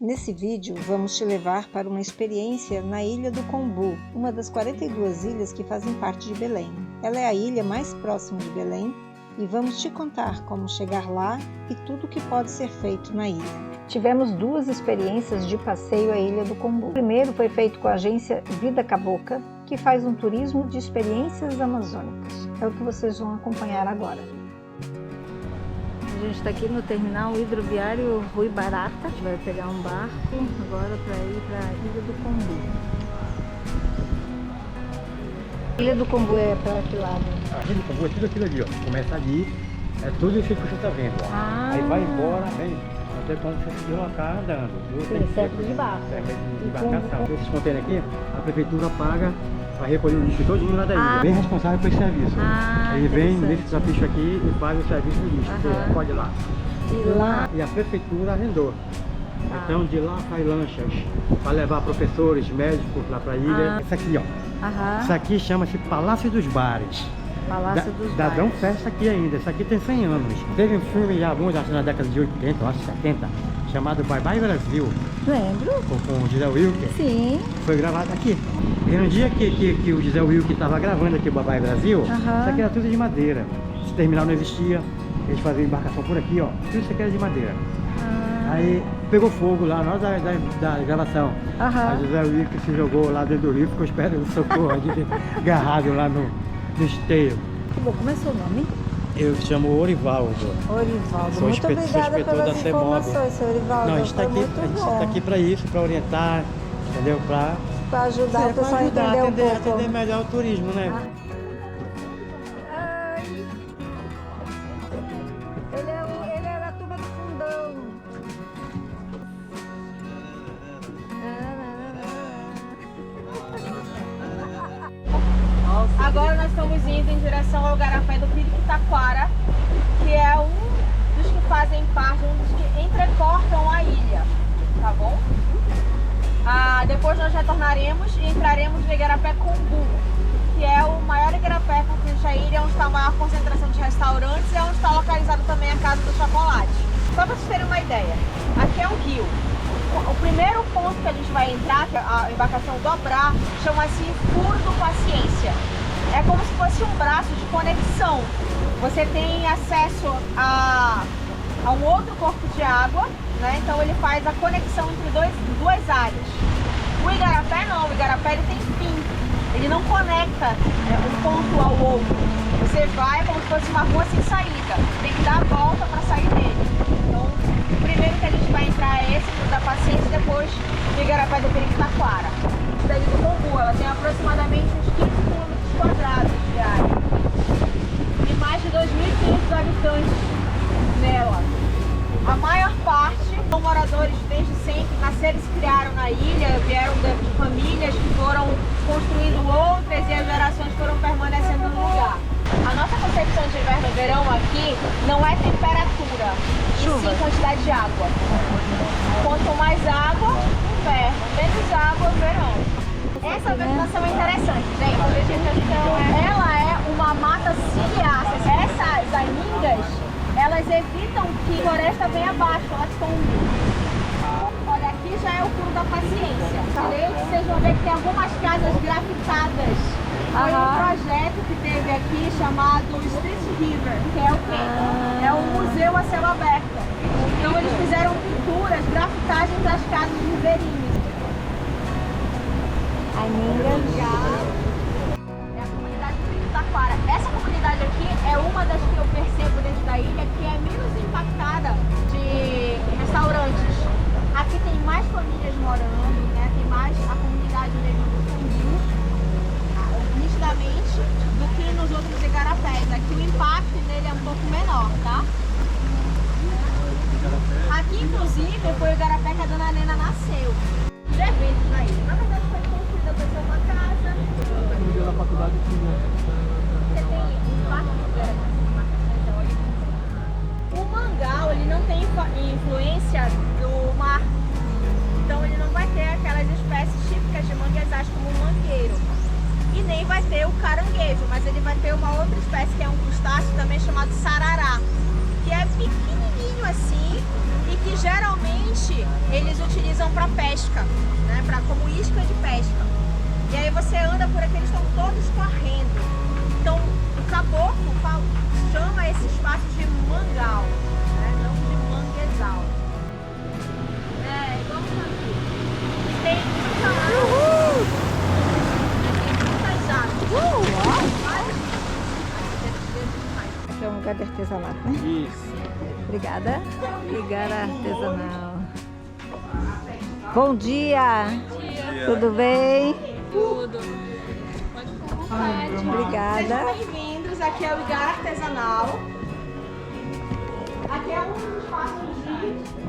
Nesse vídeo, vamos te levar para uma experiência na Ilha do Combu, uma das 42 ilhas que fazem parte de Belém. Ela é a ilha mais próxima de Belém e vamos te contar como chegar lá e tudo o que pode ser feito na ilha. Tivemos duas experiências de passeio à Ilha do Combu. O primeiro foi feito com a agência Vida Cabocla, que faz um turismo de experiências amazônicas. É o que vocês vão acompanhar agora. A gente está aqui no terminal hidroviário Rui Barata. A gente vai pegar um barco agora para ir para a Ilha do Combu. A Ilha do Combu é para que lado? A Ilha do Combu é tudo aquilo ali, ó. Começa ali, é tudo isso que você está vendo, ó. Aí vai embora, vem até quando você se deslocar andando. Sim, certo de barco. Certo de embarcação. Esses contêineres aqui, a prefeitura paga para recolher o lixo todinho lá da ilha. Bem responsável por esse serviço. Ele vem nesse trapicho aqui e faz o serviço do lixo. Você recolhe lá. E a prefeitura arrendou. Então de lá faz lanchas para levar professores, médicos lá para a ilha. Isso aqui, ó. Isso aqui chama-se Palácio dos Bares. Palácio dos Bares. Dão festa aqui ainda. Isso aqui tem 100 anos. Teve um filme já bom, já na década de 80, eu acho 70, chamado Bye Bye Brasil. Lembro. Com o Gisele Wilker. Sim. Foi gravado aqui. E no dia que o Gisele Wilker estava gravando aqui o Bye Bye Brasil, isso aqui era tudo de madeira. Esse terminal não existia. Eles faziam embarcação por aqui, ó. Tudo isso aqui era de madeira. Aí pegou fogo lá na hora da gravação. A Gisele Wilker se jogou lá dentro do rio, ficou esperando o socorro, agarrado lá no esteio. Bom, como é seu nome? Eu chamo Orivaldo. Orivaldo, Sou muito obrigada pelas informações, seu Orivaldo. Não, a gente está aqui para isso, para orientar, entendeu? Para ajudar o pessoal a entender um pouco. Entender melhor o turismo, né? Ele é da turma do fundão. Agora nós estamos indo em direção ao Igarapé do Piriquitaquara, que é um dos que fazem parte, um dos que entrecortam a ilha, tá bom? Depois nós retornaremos e entraremos no Igarapé Combu, que é o maior igarapé com frente à ilha, onde está a maior concentração de restaurantes e onde está localizado também a Casa do Chocolate. Só para vocês terem uma ideia, aqui é um rio. O primeiro ponto que a gente vai entrar, que é a embarcação dobrar, chama-se Furo do Paciência. É como se fosse um braço de conexão. Você tem acesso a um outro corpo de água, né? Então ele faz a conexão entre duas áreas. O igarapé não, o igarapé ele tem fim. Ele não conecta um ponto ao outro. Você vai como se fosse uma rua sem saída. Tem que dar a volta para sair dele. Então, o primeiro que a gente vai entrar é esse, Furo da Paciência, e depois o Igarapé do Piriquitaquara. Da Ilha do Combu, ela tem aproximadamente uns 15 km² de área. E mais de 2.500 habitantes nela. A maior parte são moradores desde sempre, nasceram e se criaram na ilha, vieram de famílias que foram construindo outras e as gerações foram permanecendo no lugar. A nossa concepção de inverno e verão aqui não é temperatura, e sim quantidade de água. Quanto mais água, inverno, menos água, verão. Essa vegetação é interessante, gente. A vegetação ela é uma mata ciliar. Essas aningas, elas evitam que a floresta venha abaixo, elas estão. Olha, aqui já é o Furo da Paciência. Vocês vão ver que tem algumas casas grafitadas. Foi um projeto que teve aqui chamado Street River, que é o quê? É um museu a céu aberto. Então eles fizeram pinturas, grafitagens das casas ribeirinhas. É a comunidade do Piriquitaquara. Essa comunidade aqui é uma das que eu percebo dentro da ilha que é menos impactada de restaurantes. Aqui tem mais famílias morando, né? Tem mais a comunidade mesmo do fundinho, nitidamente, do que nos outros igarapés. Aqui o impacto nele é um pouco menor, tá? Aqui, inclusive, foi o igarapé que a dona Nena nasceu. Os eventos na ilha. Na verdade, foi construída por uma casa. Na faculdade tinha. Você tem um parque de o mangau, ele não tem influência do mar. Então ele não vai ter aquelas espécies típicas de manguezais como o mangueiro. E nem vai ter o caranguejo, mas ele vai ter uma outra espécie que é um crustáceo também chamado sarará, que é pequenininho assim e que geralmente eles utilizam para pesca, né? Como isca de pesca. E aí você anda por aqui, eles estão todos correndo. Então o caboclo chama esse espaço de mangal, né? Não de manguezal. Igual aqui. Tem muita água. Tem muitas águas. Aqui é um lugar de artesanato, né? Isso. Obrigada. Obrigada, artesanal. Bom dia. Tudo bem? Tudo. Pode ficar à vontade. Obrigada. Sejam bem-vindos. Aqui é o Igar Artesanal. Aqui é um dos espaços de...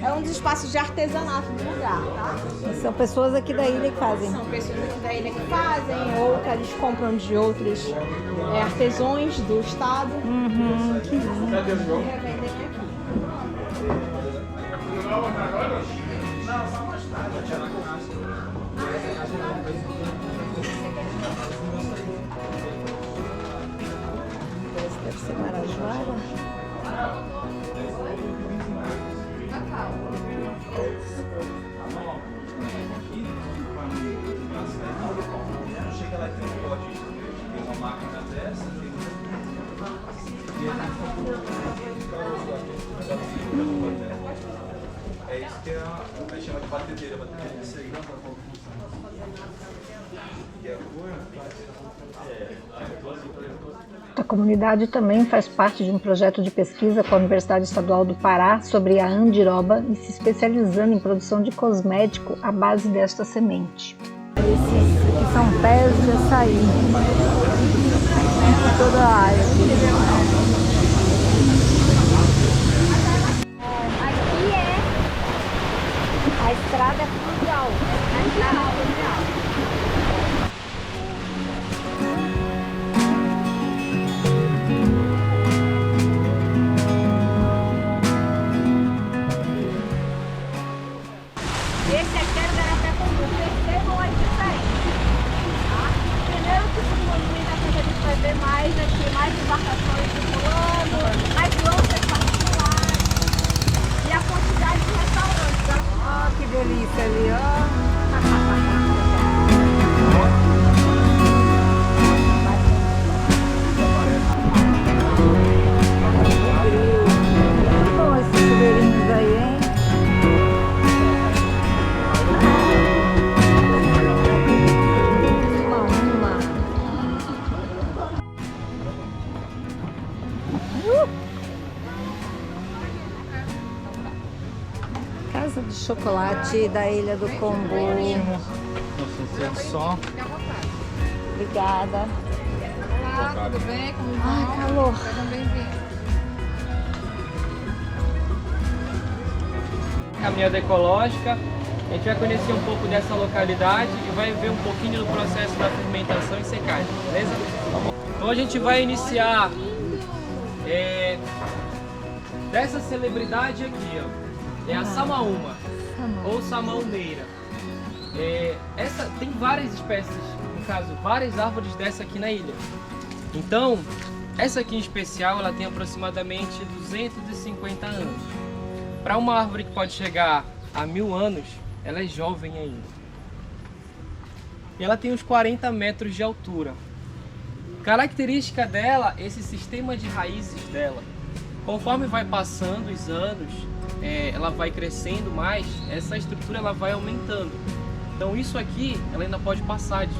É um dos espaços de artesanato do lugar, tá? São pessoas aqui da ilha que fazem. São pessoas aqui da ilha que fazem, ou que eles compram de outros artesãos do estado. Que lindo. E revendem aqui. Esse deve ser Marajoara. É isso que a gente chama de batedeira. Batedeira é isso aí. A comunidade também faz parte de um projeto de pesquisa com a Universidade Estadual do Pará sobre a andiroba e se especializando em produção de cosmético à base desta semente. Esses aqui são pés de açaí. Toda a área. Aqui é a estrada fluvial. A estrada fluvial. Esse aqui é o Garapé Combu. Percebam as diferenças, tá? Primeiro que o movimento a gente vai ver mais aqui, mais embarcações circulando, mais lanchas particulares e a quantidade de restaurantes, tá? Ó, que delícia ali, ó. Bom, esses chuveirinhos aí, hein? Casa de chocolate da Ilha do Combu. Só. Obrigada. Olá, tudo bem? Como vão? Ai, calor. Sejam bem-vindos. Caminhada ecológica, a gente vai conhecer um pouco dessa localidade e vai ver um pouquinho do processo da fermentação e secagem, beleza? Então a gente vai iniciar dessa celebridade aqui, ó, é a Samaúma ou Samaumeira. Essa tem várias espécies, no caso, várias árvores dessa aqui na ilha. Então, essa aqui em especial, ela tem aproximadamente 250 anos. Para uma árvore que pode chegar a 1000 anos, ela é jovem ainda. E ela tem uns 40 metros de altura. Característica dela, esse sistema de raízes dela. Conforme vai passando os anos, ela vai crescendo mais, essa estrutura ela vai aumentando. Então isso aqui, ela ainda pode passar de...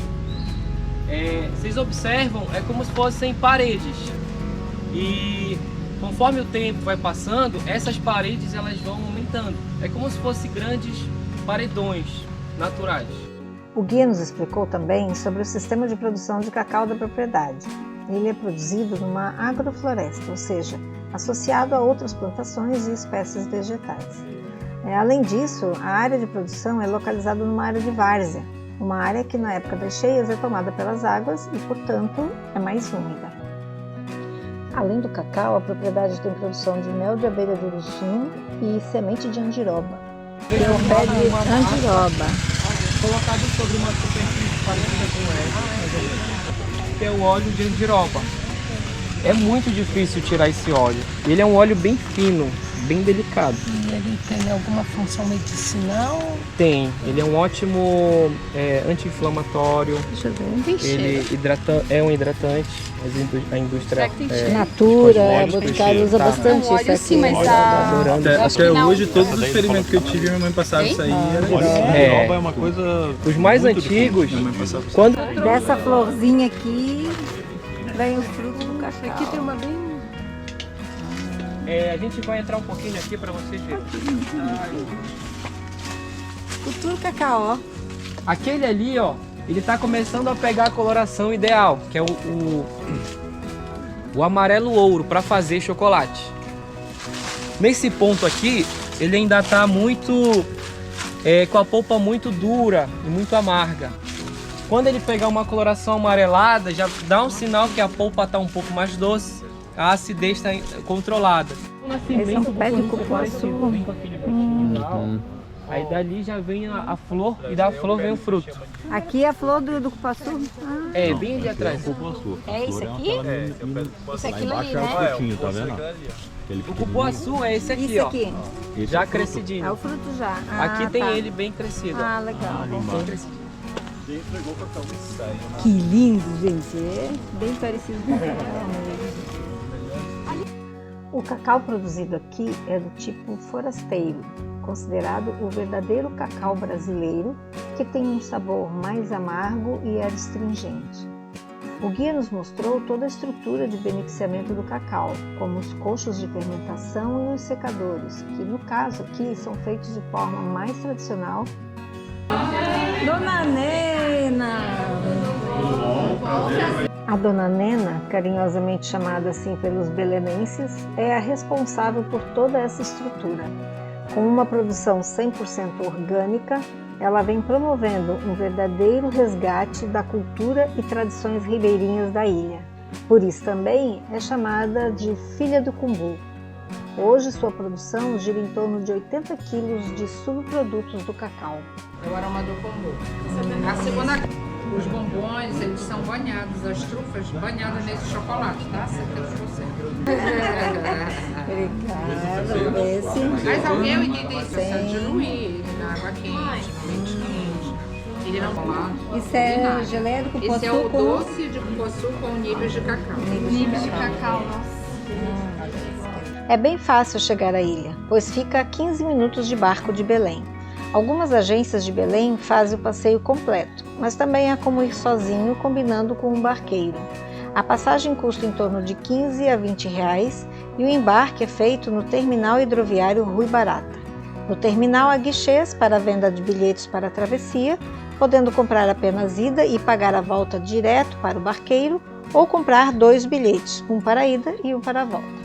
vocês observam, é como se fossem paredes. E conforme o tempo vai passando, essas paredes elas vão aumentando. É como se fossem grandes paredões naturais. O guia nos explicou também sobre o sistema de produção de cacau da propriedade. Ele é produzido numa agrofloresta, ou seja, associado a outras plantações e espécies vegetais. Além disso, a área de produção é localizada numa área de várzea, uma área que na época das cheias é tomada pelas águas e, portanto, é mais úmida. Além do cacau, a propriedade tem produção de mel de abelha de uruchim e semente de andiroba. É um pé de andiroba. Colocado sobre uma superfície parecida com essa. que é o óleo de andiroba. É muito difícil tirar esse óleo. Ele é um óleo bem fino, bem delicado. E ele tem alguma função medicinal? Tem. Ele é um ótimo anti-inflamatório. Deixa eu ver. Ele é um hidratante. A indústria Natura, Boticário usa bastante óleo isso aqui. sim, mas Até hoje, todos os experimentos que eu tive, minha mãe passava isso aí. É uma coisa. Os mais antigos, quando Dessa florzinha aqui, vem o fruto do cacau. Aqui tem uma bem... a gente vai entrar um pouquinho aqui para vocês verem. Futuro cacau, ó. Aquele ali, ó, ele tá começando a pegar a coloração ideal, que é o amarelo ouro para fazer chocolate. Nesse ponto aqui, ele ainda tá muito com a polpa muito dura e muito amarga. Quando ele pegar uma coloração amarelada, já dá um sinal que a polpa tá um pouco mais doce, a acidez está controlada. Esse é um pé de cupuaçu. Aí dali já vem a flor e da flor vem o fruto. Aqui é a flor do cupuaçu? É, bem ali atrás. É isso aqui? Isso aqui ali, Embaixo é o né? frutinho, tá vendo? O cupuaçu é esse aqui, Isso ó. aqui. Já É crescidinho. o fruto já. Aqui tem tá. ele bem crescido. ó. Ah, legal. Bem crescido. Que lindo, gente. É bem parecido com o cacau mesmo. O cacau produzido aqui é do tipo forasteiro, considerado o verdadeiro cacau brasileiro, que tem um sabor mais amargo e é astringente. O guia nos mostrou toda a estrutura de beneficiamento do cacau, como os coxos de fermentação e os secadores, que no caso aqui são feitos de forma mais tradicional. Dona Nena! A Dona Nena, carinhosamente chamada assim pelos belenenses, é a responsável por toda essa estrutura. Com uma produção 100% orgânica, ela vem promovendo um verdadeiro resgate da cultura e tradições ribeirinhas da ilha. Por isso também é chamada de Filha do Cumbu. Hoje sua produção gira em torno de 80 quilos de subprodutos do cacau. É o aroma do kombu. A segunda, os bombons, eles são banhados, as trufas banhadas nesse chocolate, tá? 70%. Obrigada. Esse. Mas alguém eu entendi isso, é diluir na água quente, no leite quente. Ele não tomar. Isso é geleia do cupuaçu. Esse é o doce de cupuaçu com níveis de cacau. Níveis de cacau, nossa. É bem fácil chegar à ilha, pois fica a 15 minutos de barco de Belém. Algumas agências de Belém fazem o passeio completo, mas também há como ir sozinho, combinando com um barqueiro. A passagem custa em torno de 15 a 20 reais e o embarque é feito no terminal hidroviário Rui Barata. No terminal há guichês para a venda de bilhetes para a travessia, podendo comprar apenas ida e pagar a volta direto para o barqueiro ou comprar 2 bilhetes, um para a ida e um para a volta.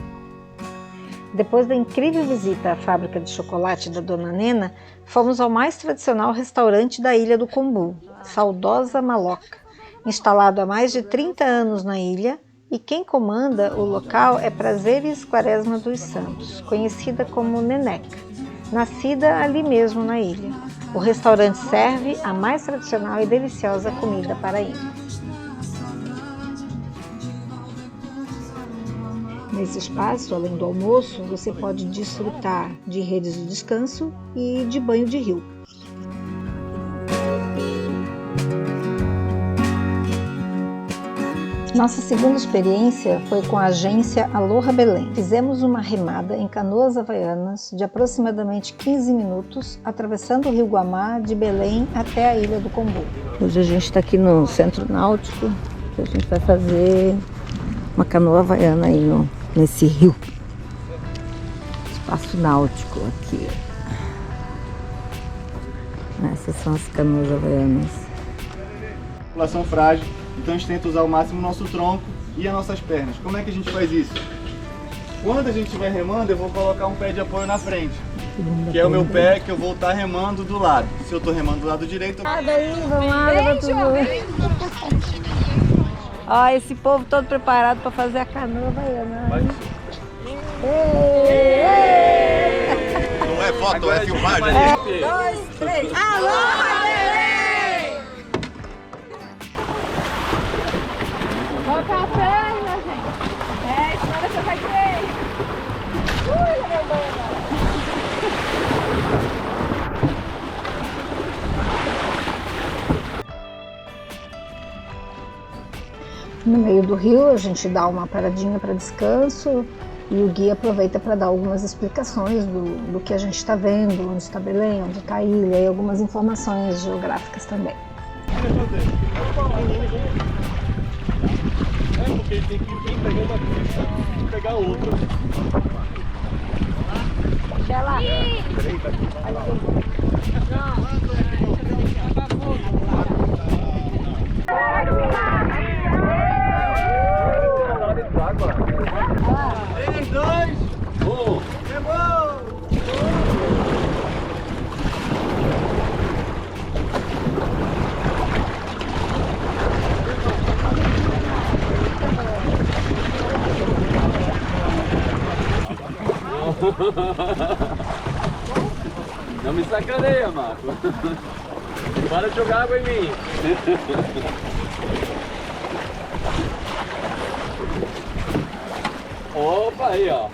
Depois da incrível visita à fábrica de chocolate da Dona Nena, fomos ao mais tradicional restaurante da Ilha do Cumbu, Saudosa Maloca, instalado há mais de 30 anos na ilha, e quem comanda o local é Prazeres Quaresma dos Santos, conhecida como Neneca, nascida ali mesmo na ilha. O restaurante serve a mais tradicional e deliciosa comida paraíba. Nesse espaço, além do almoço, você pode desfrutar de redes de descanso e de banho de rio. Nossa segunda experiência foi com a agência Aloha Belém. Fizemos uma remada em canoas havaianas de aproximadamente 15 minutos, atravessando o rio Guamá de Belém até a Ilha do Cumbu. Hoje a gente está aqui no Centro Náutico, que a gente vai fazer uma canoa havaiana aí nesse rio. Espaço náutico aqui. Essas são as canoas havaianas. População frágil, então a gente tenta usar ao máximo o nosso tronco e as nossas pernas. Como é que a gente faz isso? Quando a gente estiver remando, eu vou colocar um pé de apoio na frente, que é o meu pé que eu vou estar remando do lado. Se eu estou remando do lado direito... Vamos lá, ó, esse povo todo preparado para fazer a canoa havaiana. Não é foto, é filmagem. 2, 3. Alô, Belém! Bota a perna, gente. Senão você vai crer. Meu banho. No meio do rio a gente dá uma paradinha para descanso e o guia aproveita para dar algumas explicações do que a gente está vendo, onde está Belém, onde está a ilha e algumas informações geográficas também. É porque ele tem que ir pegando a pista e pegar outra. Deixa lá. Não me sacaneia, Marco. Para de jogar água em mim. Opa, aí, ó.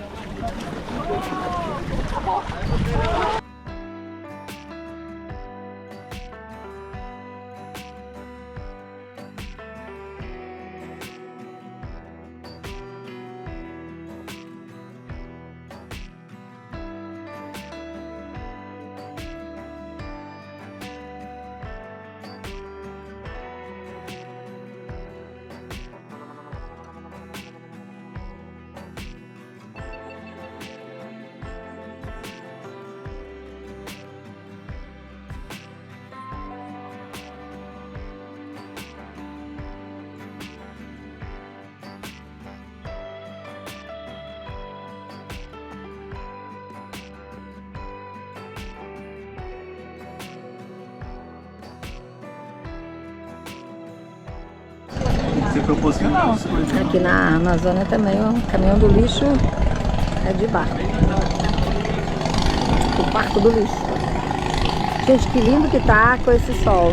Você proporcional as coisas. Aqui na Amazônia também o caminhão do lixo é de barco. O barco do lixo. Gente, que lindo que tá com esse sol.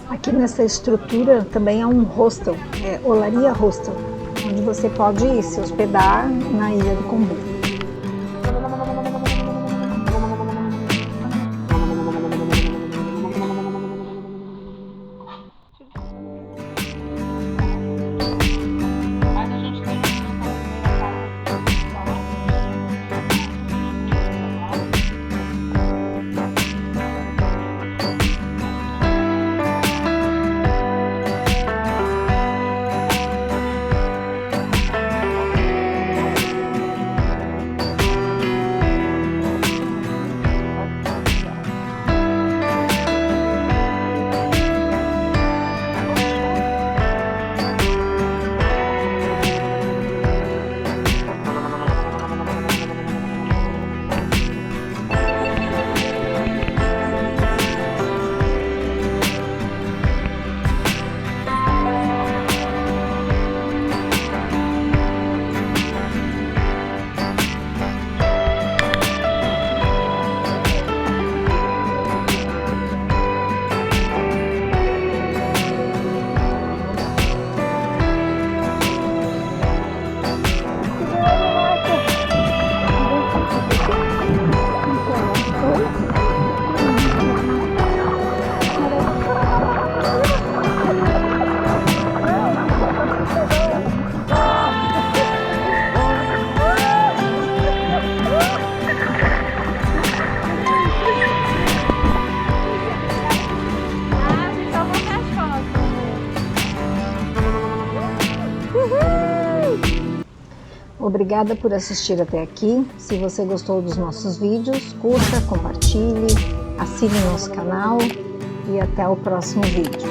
Aqui nessa estrutura também há um hostel, Olaria Hostel, onde você pode se hospedar na Ilha do Combu. Obrigada por assistir até aqui. Se você gostou dos nossos vídeos, curta, compartilhe, assine nosso canal e até o próximo vídeo.